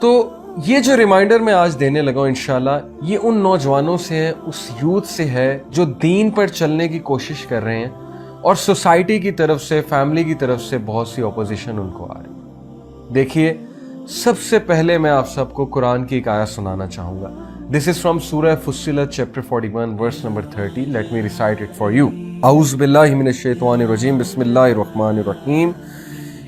تو یہ جو ریمائنڈر میں آج دینے لگا ہوں انشاءاللہ یہ ان نوجوانوں سے ہے, اس یوتھ سے ہے جو دین پر چلنے کی کوشش کر رہے ہیں اور سوسائٹی کی طرف سے, فیملی کی طرف سے بہت سی اپوزیشن ان کو آ رہی ہے. دیکھیے سب سے پہلے میں آپ سب کو قرآن کی ایک آیت سنانا چاہوں گا. This is from Surah Fussilat chapter 41 verse number 30. Let me recite it for you. اعوذ باللہ من الشیطان الرجیم بسم اللہ الرحمن الرحیم.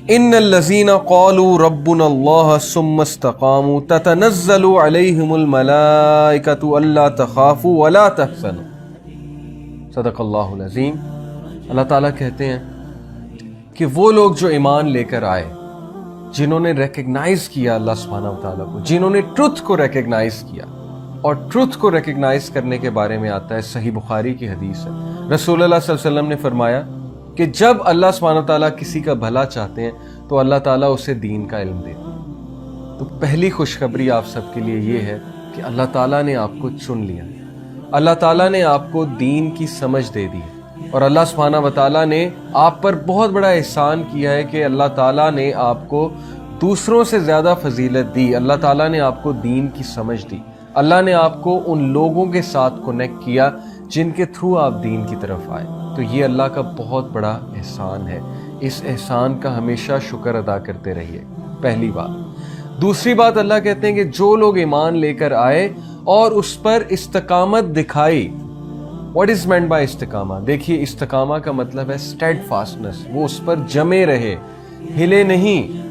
ان الذین قالوا ربنا اللہ ثم استقاموا تتنزل علیہم الملائکۃ الا تخافوا ولا تحزنوا. صدق اللہ العظیم. اللہ تعالیٰ کہتے ہیں کہ وہ لوگ جو ایمان لے کر آئے, جنہوں نے ریکگنائز کیا اللہ سبحانہ و تعالیٰ کو, جنہوں نے ٹروتھ کو ریکگنائز کیا, اور ٹروتھ کو ریکگنائز کرنے کے بارے میں آتا ہے صحیح بخاری کی حدیث ہے. رسول اللہ صلی اللہ علیہ وسلم نے فرمایا کہ جب اللہ سبحانہ و تعالیٰ کسی کا بھلا چاہتے ہیں تو اللہ تعالیٰ اسے دین کا علم دیتے ہیں. تو پہلی خوشخبری آپ سب کے لیے یہ ہے کہ اللہ تعالیٰ نے آپ کو چن لیا, اللہ تعالیٰ نے آپ کو دین کی سمجھ دے دی, اور اللہ سبحانہ و تعالیٰ نے آپ پر بہت بڑا احسان کیا ہے کہ اللہ تعالیٰ نے آپ کو دوسروں سے زیادہ فضیلت دی. اللہ تعالیٰ نے آپ کو دین کی سمجھ دی. اللہ نے آپ کو ان لوگوں کے ساتھ کنیکٹ کیا جن کے تھرو آپ دین کی طرف آئے. تو یہ اللہ کا بہت بڑا احسان ہے. اس احسان کا ہمیشہ شکر ادا کرتے رہیے, پہلی بات. دوسری بات, اللہ کہتے ہیں کہ جو لوگ ایمان لے کر آئے اور اس پر استقامت دکھائی. واٹ از مینٹ بائی استقامہ؟ دیکھیے استقامہ کا مطلب ہے اسٹیڈ فاسٹنس. وہ اس پر جمے رہے, ہلے نہیں.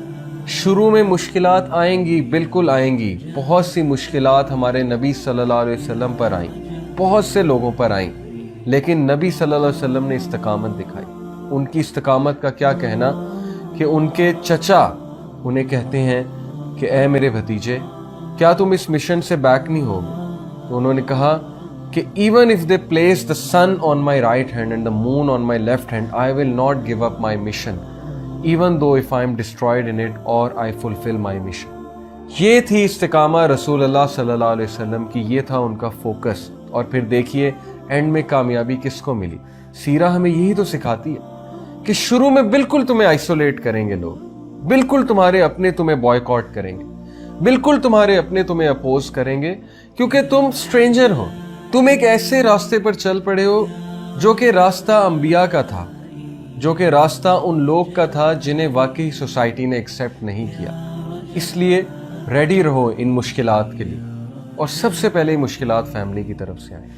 شروع میں مشکلات آئیں گی, بالکل آئیں گی. بہت سی مشکلات ہمارے نبی صلی اللہ علیہ وسلم پر آئیں, بہت سے لوگوں پر آئیں, لیکن نبی صلی اللہ علیہ وسلم نے استقامت دکھائی. ان کی استقامت کا کیا کہنا کہ ان کے چچا انہیں کہتے ہیں کہ اے میرے بھتیجے, کیا تم اس مشن سے بیک نہیں ہوگے؟ تو انہوں نے کہا کہ even if they place the sun on my right hand and the moon on my left hand, I will not give up my mission, even though if I am destroyed in it or I fulfill my mission. یہ تھی استقامہ رسول اللہ صلی اللہ علیہ وسلم کی, یہ تھا ان کا فوکس. اور پھر دیکھیے اینڈ میں کامیابی کس کو ملی. سیرہ ہمیں یہی تو سکھاتی ہے کہ شروع میں بالکل تمہیں آئسولیٹ کریں گے لوگ, بالکل تمہارے اپنے تمہیں بوائکاٹ کریں گے, بالکل تمہارے اپنے تمہیں اپوز کریں گے, کیونکہ تم اسٹرینجر ہو. تم ایک ایسے راستے پر چل پڑے ہو جو کہ راستہ انبیاء کا تھا, جو کہ راستہ ان لوگ کا تھا جنہیں واقعی سوسائٹی نے ایکسیپٹ نہیں کیا. اس لیے ریڈی رہو ان مشکلات کے لیے, اور سب سے پہلے مشکلات فیملی کی طرف سے آئیں.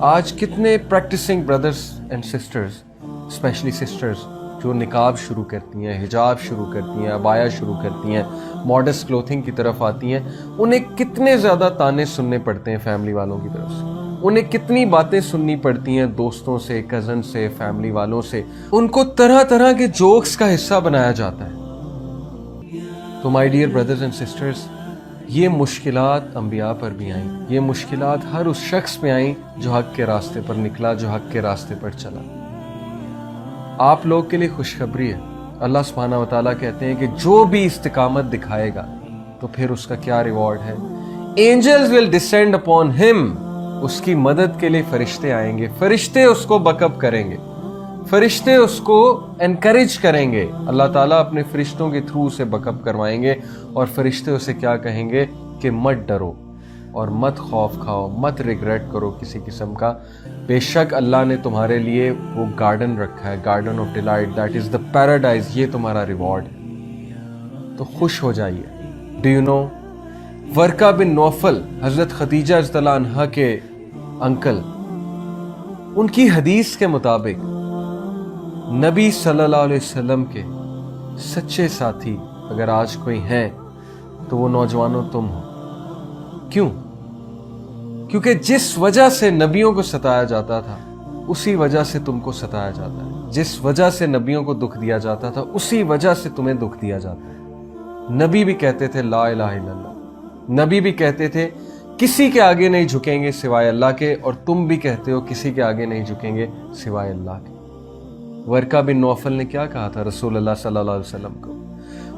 آج کتنے practicing brothers and sisters, specially sisters, جو نقاب شروع کرتی ہیں, حجاب شروع کرتی ہیں, عبایا شروع کرتی ہیں, ماڈسٹ کلوتھنگ کی طرف آتی ہیں, انہیں کتنے زیادہ تانے سننے پڑتے ہیں فیملی والوں کی طرف سے. انہیں کتنی باتیں سننی پڑتی ہیں دوستوں سے, کزن سے, فیملی والوں سے. ان کو طرح طرح کے جوکس کا حصہ بنایا جاتا ہے. تو my dear brothers and sisters, یہ مشکلات انبیاء پر بھی آئیں, یہ مشکلات ہر اس شخص پہ آئیں جو حق کے راستے پر نکلا, جو حق کے راستے پر چلا. آپ لوگ کے لیے خوشخبری ہے. اللہ سبحانہ و تعالیٰ کہتے ہیں کہ جو بھی استقامت دکھائے گا تو پھر اس کا کیا ریوارڈ ہے. اینجلز ول ڈسینڈ اپون ہم. اس کی مدد کے لیے فرشتے آئیں گے, فرشتے اس کو بیک اپ کریں گے, فرشتے اس کو انکریج کریں گے. اللہ تعالیٰ اپنے فرشتوں کے تھرو اسے بیک اپ کروائیں گے, اور فرشتے اسے کیا کہیں گے کہ مت ڈرو اور مت خوف کھاؤ, مت ریگریٹ کرو کسی قسم کا. بے شک اللہ نے تمہارے لیے وہ گارڈن رکھا ہے, garden of delight, that is the paradise. یہ تمہارا ریوارڈ ہے, تو خوش ہو جائیے. ڈو یو نو ورقہ بن نوفل, حضرت خدیجہ رضی اللہ عنہا کے انکل, ان کی حدیث کے مطابق نبی صلی اللہ علیہ وسلم کے سچے ساتھی اگر آج کوئی ہیں تو وہ نوجوانوں تم ہو. کیوں؟ کیونکہ جس وجہ سے نبیوں کو ستایا جاتا تھا اسی وجہ سے تم کو ستایا جاتا ہے. جس وجہ سے نبیوں کو دکھ دیا جاتا تھا اسی وجہ سے تمہیں دکھ دیا جاتا ہے. نبی بھی کہتے تھے لا الہ الا اللہ, نبی بھی کہتے تھے کسی کے آگے نہیں جھکیں گے سوائے اللہ کے, اور تم بھی کہتے ہو کسی کے آگے نہیں جھکیں گے سوائے اللہ کے. ورقہ بن نوفل نے کیا کہا تھا رسول اللہ صلی اللہ علیہ وسلم کو؟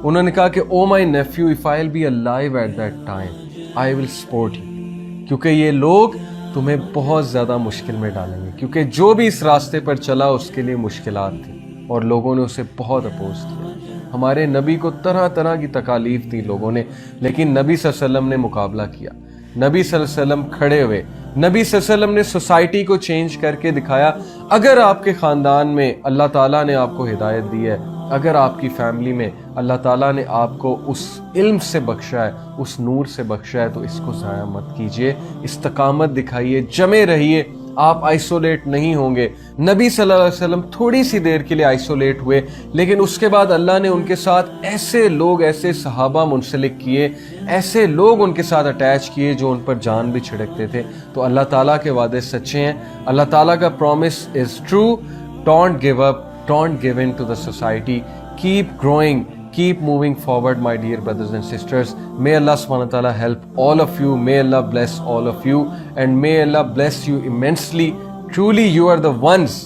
انہوں نے کہا کہ oh my nephew, if I will be alive at that time I will support you. کیونکہ یہ لوگ تمہیں بہت زیادہ مشکل میں ڈالیں گے, کیونکہ جو بھی اس راستے پر چلا اس کے لیے مشکلات تھی اور لوگوں نے اسے بہت اپوز کیا. ہمارے نبی کو طرح طرح کی تکالیف دی لوگوں نے، لیکن نبی صلی اللہ علیہ وسلم نے مقابلہ کیا، نبی صلی اللہ علیہ وسلم کھڑے ہوئے، نبی صلی اللہ علیہ وسلم نے سوسائٹی کو چینج کر کے دکھایا۔ اگر آپ کے خاندان میں اللہ تعالیٰ نے آپ کو ہدایت دی ہے، اگر آپ کی فیملی میں اللہ تعالیٰ نے آپ کو اس علم سے بخشا ہے، اس نور سے بخشا ہے، تو اس کو ضائع مت کیجئے، استقامت دکھائیے، جمے رہیے، آپ آئسولیٹ نہیں ہوں گے۔ نبی صلی اللہ علیہ وسلم تھوڑی سی دیر کے لیے آئسولیٹ ہوئے، لیکن اس کے بعد اللہ نے ان کے ساتھ ایسے لوگ، ایسے صحابہ منسلک کیے، ایسے لوگ ان کے ساتھ اٹیچ کیے جو ان پر جان بھی چھڑکتے تھے۔ تو اللہ تعالیٰ کے وعدے سچے ہیں، اللہ تعالیٰ کا promise is true. Don't give up, don't give in to the society, keep growing, keep moving forward, my dear brothers and sisters. May Allah subhanahu wa ta'ala help all of you, may Allah bless all of you, and may Allah bless you immensely. Truly you are the ones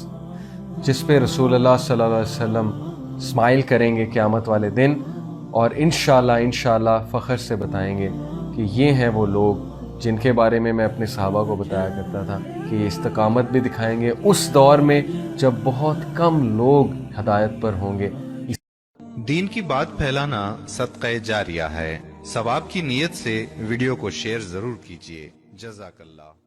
جس پہ رسول اللہ صلی اللہ علیہ وسلم smile کریں گے قیامت والے دن، اور انشاءاللہ فخر سے بتائیں گے کہ یہ ہیں وہ لوگ جن کے بارے میں اپنے صحابہ کو بتایا کرتا تھا کہ یہ استقامت بھی دکھائیں گے اس دور میں جب بہت کم لوگ ہدایت پر ہوں گے۔ دین کی بات پھیلانا صدقہ جاریہ ہے، ثواب کی نیت سے ویڈیو کو شیئر ضرور کیجیے۔ جزاک اللہ۔